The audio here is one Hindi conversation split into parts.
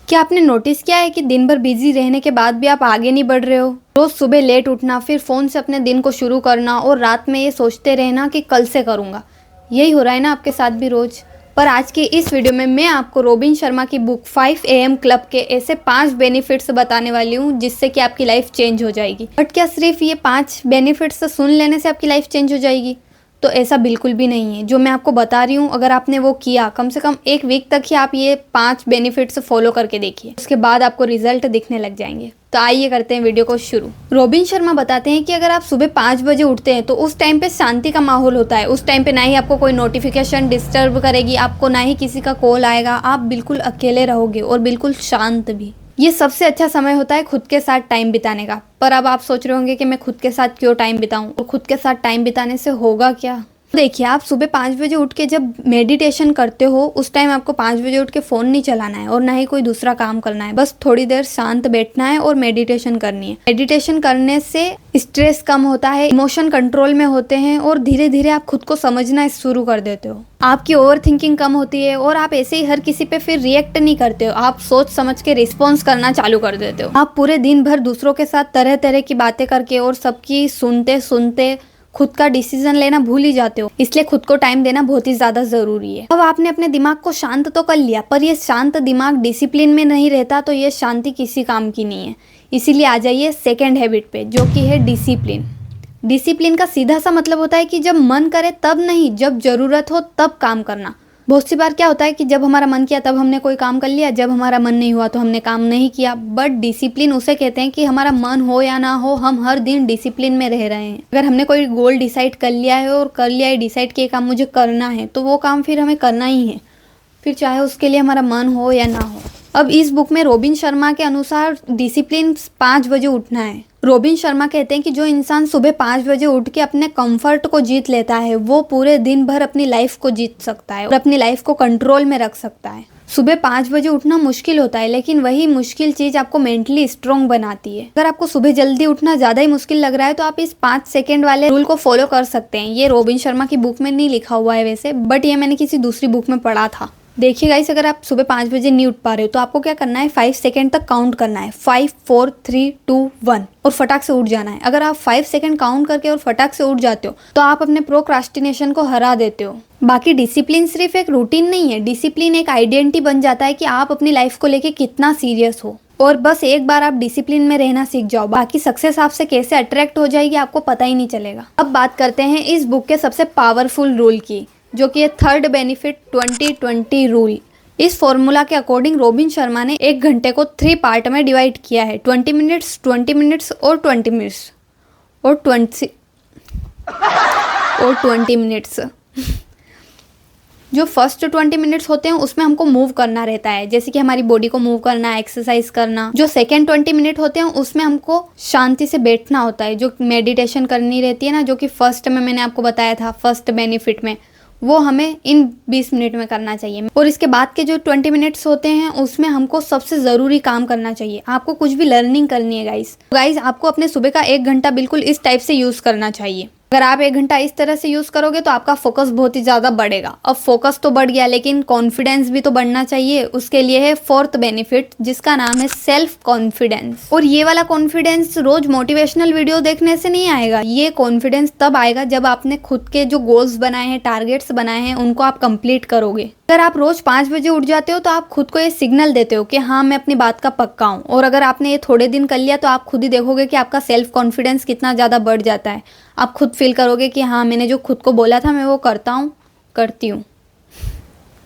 क्या आपने नोटिस किया है कि दिन भर बिजी रहने के बाद भी आप आगे नहीं बढ़ रहे हो? रोज सुबह लेट उठना, फिर फोन से अपने दिन को शुरू करना और रात में ये सोचते रहना कि कल से करूँगा। यही हो रहा है ना आपके साथ भी रोज। पर आज की इस वीडियो में मैं आपको रॉबिन शर्मा की बुक 5 AM क्लब के ऐसे 5 बेनिफिट्स बताने वाली हूँ जिससे कि आपकी लाइफ चेंज हो जाएगी। बट क्या सिर्फ ये 5 बेनिफिट्स सुन लेने से आपकी लाइफ चेंज हो जाएगी? तो ऐसा बिल्कुल भी नहीं है। जो मैं आपको बता रही हूँ, अगर आपने वो किया, कम से कम एक वीक तक ही आप ये 5 बेनिफिट्स फॉलो करके देखिए, उसके बाद आपको रिजल्ट दिखने लग जाएंगे। तो आइए करते हैं वीडियो को शुरू। रॉबिन शर्मा बताते हैं कि अगर आप सुबह 5 बजे उठते हैं तो उस टाइम पे शांति का माहौल होता है। उस टाइम पे ना ही आपको कोई नोटिफिकेशन डिस्टर्ब करेगी, आपको ना ही किसी का कॉल आएगा, आप बिल्कुल अकेले रहोगे और बिल्कुल शांत भी। ये सबसे अच्छा समय होता है खुद के साथ टाइम बिताने का। पर अब आप सोच रहे होंगे कि मैं खुद के साथ क्यों टाइम बिताऊं और खुद के साथ टाइम बिताने से होगा क्या? देखिए, आप सुबह 5 बजे उठ के जब मेडिटेशन करते हो, उस टाइम आपको 5 बजे उठ के फ़ोन नहीं चलाना है और ना ही कोई दूसरा काम करना है। बस थोड़ी देर शांत बैठना है और मेडिटेशन करनी है। मेडिटेशन करने से स्ट्रेस कम होता है, इमोशन कंट्रोल में होते हैं और धीरे धीरे आप खुद को समझना शुरू कर देते हो। आपकी ओवर थिंकिंग कम होती है और आप ऐसे ही हर किसी पे फिर रिएक्ट नहीं करते हो। आप सोच समझ के रिस्पॉन्स करना चालू कर देते हो। आप पूरे दिन भर दूसरों के साथ तरह तरह की बातें करके और सबकी सुनते सुनते खुद का डिसीजन लेना भूल ही जाते हो। इसलिए खुद को टाइम देना बहुत ही ज्यादा जरूरी है। अब आपने अपने दिमाग को शांत तो कर लिया, पर ये शांत दिमाग डिसिप्लिन में नहीं रहता तो ये शांति किसी काम की नहीं है। इसीलिए आ जाइए सेकेंड हैबिट पे, जो कि है डिसिप्लिन। डिसिप्लिन का सीधा सा मतलब होता है कि जब मन करे तब नहीं, जब जरूरत हो तब काम करना। बहुत सी बार क्या होता है कि जब हमारा मन किया तब हमने कोई काम कर लिया, जब हमारा मन नहीं हुआ तो हमने काम नहीं किया। बट डिसिप्लिन उसे कहते हैं कि हमारा मन हो या ना हो, हम हर दिन डिसिप्लिन में रह रहे हैं। अगर हमने कोई गोल डिसाइड कर लिया है और कर लिया है डिसाइड कि ये काम मुझे करना है, तो वो काम फिर हमें करना ही है, फिर चाहे उसके लिए हमारा मन हो या ना हो। अब इस बुक में रॉबिन शर्मा के अनुसार डिसिप्लिन 5 बजे उठना है। रॉबिन शर्मा कहते हैं कि जो इंसान सुबह 5 बजे उठ के अपने कंफर्ट को जीत लेता है, वो पूरे दिन भर अपनी लाइफ को जीत सकता है और अपनी लाइफ को कंट्रोल में रख सकता है। सुबह 5 बजे उठना मुश्किल होता है, लेकिन वही मुश्किल चीज आपको मेंटली स्ट्रॉन्ग बनाती है। अगर आपको सुबह जल्दी उठना ज्यादा ही मुश्किल लग रहा है तो आप इस 5 सेकेंड वाले रूल को फॉलो कर सकते हैं। ये रॉबिन शर्मा की बुक में नहीं लिखा हुआ है वैसे, बट ये मैंने किसी दूसरी बुक में पढ़ा था। देखिए गाइस, अगर आप सुबह 5 बजे नहीं उठ पा रहे हो तो आपको क्या करना है, 5 सेकेंड तक काउंट करना है। 5 4 3 2 1 और फटाक से उठ जाना है। अगर आप 5 सेकेंड काउंट करके और फटाक से उठ जाते हो तो आप अपने प्रोक्रास्टिनेशन को हरा देते हो। बाकी डिसिप्लिन सिर्फ एक रूटीन नहीं है, डिसिप्लिन एक आइडेंटिटी बन जाता है कि आप अपनी लाइफ को लेके कितना सीरियस हो। और बस एक बार आप डिसिप्लिन में रहना सीख जाओ, बाकी सक्सेस आपसे कैसे अट्रैक्ट हो जाएगी आपको पता ही नहीं चलेगा। अब बात करते हैं इस बुक के सबसे पावरफुल रूल की, जो कि है थर्ड बेनिफिट 20-20 रूल। इस फॉर्मूला के अकॉर्डिंग रॉबिन शर्मा ने 1 घंटे को 3 पार्ट में डिवाइड किया है, 20 मिनट्स, 20 मिनट्स और 20 मिनट्स और 20 मिनट्स। जो फर्स्ट 20 मिनट्स होते हैं उसमें हमको मूव करना रहता है, जैसे कि हमारी बॉडी को मूव करना, एक्सरसाइज करना। जो सेकेंड 20 मिनट होते हैं उसमें हमको शांति से बैठना होता है, जो मेडिटेशन करनी रहती है ना, जो कि फर्स्ट में मैंने आपको बताया था, फर्स्ट बेनिफिट में, वो हमें इन 20 मिनट में करना चाहिए। और इसके बाद के जो 20 मिनट्स होते हैं उसमें हमको सबसे ज़रूरी काम करना चाहिए। आपको कुछ भी लर्निंग करनी है गाइस, आपको अपने सुबह का 1 घंटा बिल्कुल इस टाइप से यूज़ करना चाहिए। अगर आप 1 घंटा इस तरह से यूज़ करोगे तो आपका फोकस बहुत ही ज़्यादा बढ़ेगा। अब फोकस तो बढ़ गया, लेकिन कॉन्फिडेंस भी तो बढ़ना चाहिए। उसके लिए है 4th बेनिफिट, जिसका नाम है सेल्फ कॉन्फिडेंस। और ये वाला कॉन्फिडेंस रोज मोटिवेशनल वीडियो देखने से नहीं आएगा। ये कॉन्फिडेंस तब आएगा जब आपने खुद के जो गोल्स बनाए हैं, टारगेट्स बनाए हैं, उनको आप कंप्लीट करोगे। अगर आप रोज 5 बजे उठ जाते हो तो आप खुद को ये सिग्नल देते हो कि हाँ, मैं अपनी बात का पक्का हूँ। और अगर आपने ये थोड़े दिन कर लिया तो आप खुद ही देखोगे कि आपका सेल्फ कॉन्फिडेंस कितना ज़्यादा बढ़ जाता है। आप खुद फील करोगे कि हाँ, मैंने जो खुद को बोला था मैं वो करती हूँ।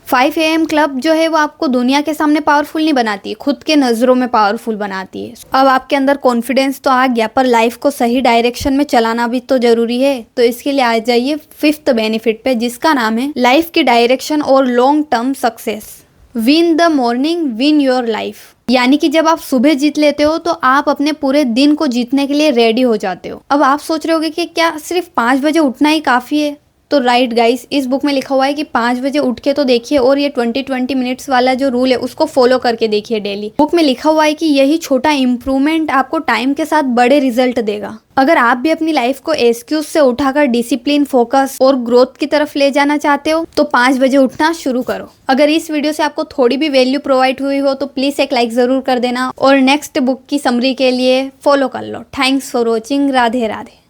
5 AM क्लब जो है वो आपको दुनिया के सामने पावरफुल नहीं बनाती है, खुद के नज़रों में पावरफुल बनाती है। अब आपके अंदर कॉन्फिडेंस तो आ गया, पर लाइफ को सही डायरेक्शन में चलाना भी तो जरूरी है। तो इसके लिए आ जाइए 5th बेनिफिट पे, जिसका नाम है लाइफ की डायरेक्शन और long term success. Win the morning, win your life. यानी कि जब आप सुबह जीत लेते हो तो आप अपने पूरे दिन को जीतने के लिए रेडी हो जाते हो। अब आप सोच रहे होगे कि क्या सिर्फ 5 बजे उठना ही काफ़ी है? तो राइट गाइस, इस बुक में लिखा हुआ है कि 5 बजे उठ के तो देखिए और ये 20-20 मिनट्स वाला जो रूल है उसको फॉलो करके देखिए डेली। बुक में लिखा हुआ है कि यही छोटा इंप्रूवमेंट आपको टाइम के साथ बड़े रिजल्ट देगा। अगर आप भी अपनी लाइफ को एक्सक्यूज से उठाकर डिसिप्लिन, फोकस और ग्रोथ की तरफ ले जाना चाहते हो तो 5 बजे उठना शुरू करो। अगर इस वीडियो से आपको थोड़ी भी वैल्यू प्रोवाइड हुई हो तो प्लीज एक लाइक जरूर कर देना और नेक्स्ट बुक की समरी के लिए फॉलो कर लो। Thanks for watching. Radhe Radhe.